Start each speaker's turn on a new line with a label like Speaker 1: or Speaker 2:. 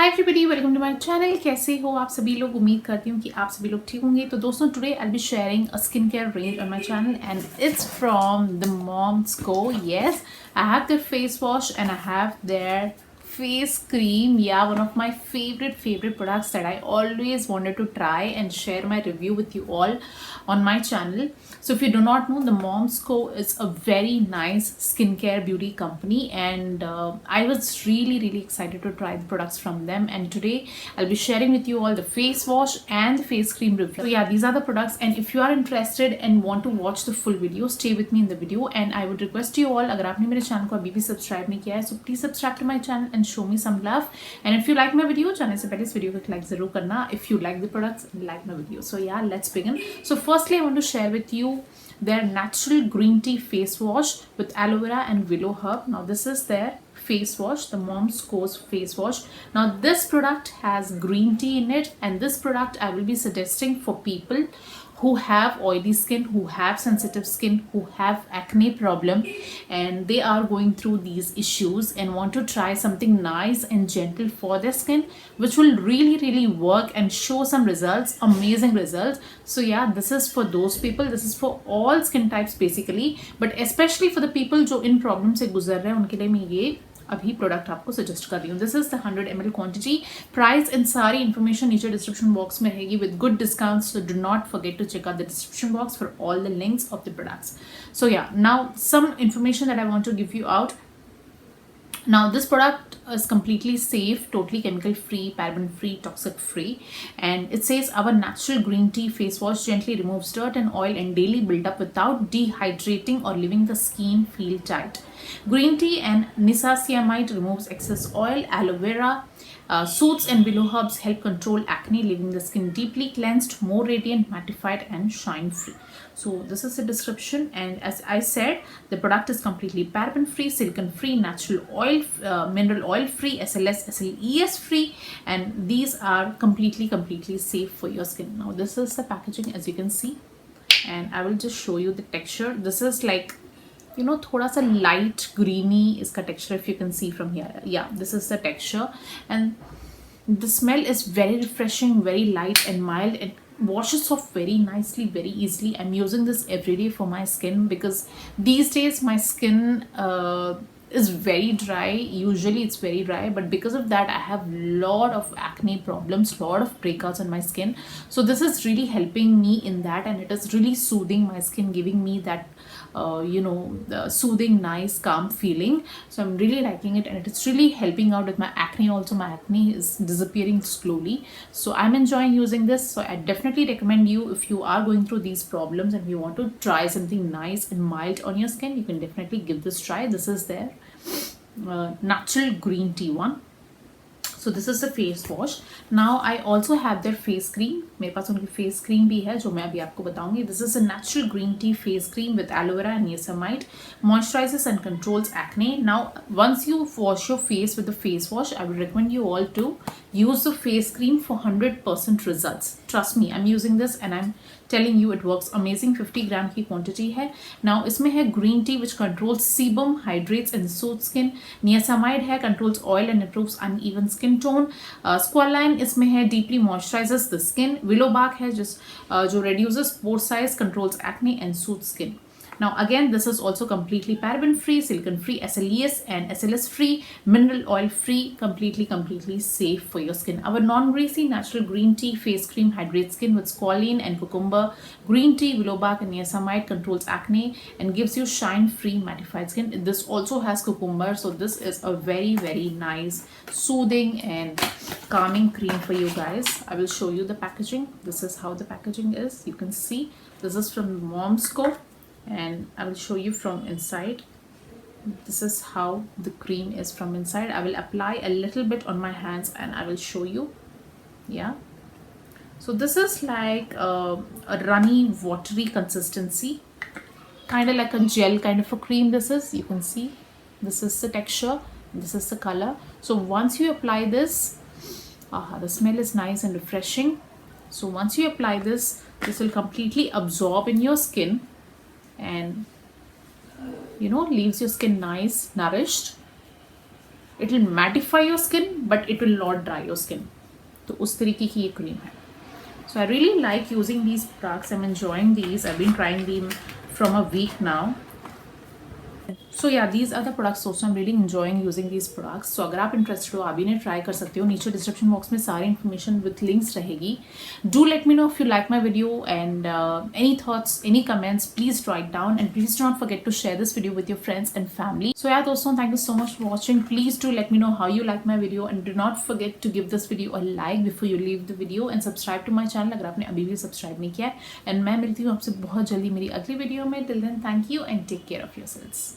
Speaker 1: Hi everybody, welcome to my channel. कैसे हो आप सभी लोग? उम्मीद करती हूँ कि आप सभी लोग ठीक होंगे। तो दोस्तों, today I will be sharing a skin care range on my channel and it's from the Mom's Co. Yes, I have their face wash and I have their face cream. Yeah, one of my favorite products that I always wanted to try and share my review with you all on my channel. So if you do not know, the Moms Co is a very nice skincare beauty company, and I was really excited to try the products from them. And today I'll be sharing with you all the face wash and the face cream review. So yeah, these are the products, and if you are interested and want to watch the full video, stay with me in the video. And I would request you all, अगर आपने मेरे channel को अभी भी subscribe नहीं किया है, so please subscribe to my channel and show me some love. And if you like my video, जाने से पहले इस वीडियो को एक लाइक जरूर करना if you like the products and like my video. So yeah, let's begin. So firstly, I want to share with you their natural green tea face wash with aloe vera and willow herb. Now this is their face wash, the Moms Co's face wash. Now this product has green tea in it, and this product I will be suggesting for people who have oily skin, who have sensitive skin, who have acne problem, and they are going through these issues and want to try something nice and gentle for their skin, which will really work and show some results, amazing results. So yeah, this is for those people. This is for all skin types basically, but especially for the people जो इन problem से गुजर रहे हैं, उनके लिए मैं ये अभी प्रोडक्ट आपको सजेस्ट कर रही हूँ. This is the 100 ml quantity. Price and सारी इन्फॉर्मेशन नीचे डिस्क्रिप्शन बॉक्स में रहेगी with good discount. So do not forget to check out the description box for all the links of the products. So yeah, now some information that I want to give you out. Now this product is completely safe, totally chemical free, paraben free, toxic free, and it says our natural green tea face wash gently removes dirt and oil and daily build up without dehydrating or leaving the skin feel tight. Green tea and niacinamide removes excess oil. Aloe vera soothes and willow herbs help control acne, leaving the skin deeply cleansed, more radiant, mattified and shine free. So this is the description, and as I said, the product is completely paraben free, silicone free, natural oil, mineral oil free, SLS, SLES free, and these are completely safe for your skin. Now this is the packaging, as you can see, and I will just show you the texture. This is like, you know, थोड़ा सा light greeny इसका texture, if you can see from here. Yeah, this is the texture, and the smell is very refreshing, very light and mild, and washes off very nicely, very easily. I'm using this every day for my skin because these days my skin is very dry. Usually it's very dry, but because of that I have lot of acne problems, lot of breakouts on my skin. So this is really helping me in that, and it is really soothing my skin, giving me that the soothing, nice, calm feeling. So I'm really liking it, and it's really helping out with my acne also. My acne is disappearing slowly, so I'm enjoying using this. So I definitely recommend you, if you are going through these problems and you want to try something nice and mild on your skin, you can definitely give this try. This is their natural green tea one. So this is the face wash. Now I also have their face cream. मेरे पास उनकी face cream भी है जो मैं अभी आपको बताऊंगी. This is a natural green tea face cream with aloe vera and niacinamide. Moisturizes and controls acne. Now once you wash your face with the face wash, I would recommend you all to use the face cream for 100% results. Trust me, I'm using this and I'm telling you it works amazing. 50 ग्राम की quantity है. Now इसमें है green tea which controls sebum, hydrates and soothes skin. Niacinamide है, controls oil and improves uneven skin tone. Squalane इसमें है, deeply moisturizes the skin. Willow bark है जो reduces pore size, controls acne and soothes skin. Now again, this is also completely paraben free, silicone free, SLES and SLS free, mineral oil free, completely safe for your skin. Our non-greasy natural green tea face cream hydrates skin with squalene and cucumber. Green tea, willow bark and niacinamide controls acne and gives you shine free, mattified skin. This also has cucumber, so this is a very nice, soothing and calming cream for you guys. I will show you the packaging. This is how the packaging is. You can see this is from Moms Co, and I will show you from inside. This is how the cream is from inside. I will apply a little bit on my hands and I will show you. Yeah, so this is like a runny, watery consistency, kind of like a gel kind of a cream. This is, you can see, this is the texture, this is the color. So once you apply this, the smell is nice and refreshing. So once you apply this, this will completely absorb in your skin and leaves your skin nice, nourished. It will mattify your skin but it will not dry your skin. तो उस तरीके की ये cream है। So I really like using these products. I'm enjoying these. I've been trying them from a week now. So yeah, these are the products also. I'm really enjoying using these products. So अगर आप interested हो आप भी ने try कर सकते हो। नीचे description box में सारी information with links रहेगी। Do let me know if you like my video and any thoughts, any comments, please write down and please do not forget to share this video with your friends and family. So yeah दोस्तों, thank you so much for watching. Please do let me know how you like my video and do not forget to give this video a like before you leave the video and subscribe to my channel अगर आपने अभी भी subscribe नहीं किया है। And मैं मिलती हूँ आपसे बहुत जल्दी मेरी अगली वीडियो में। Till then, thank you and take care of yourselves.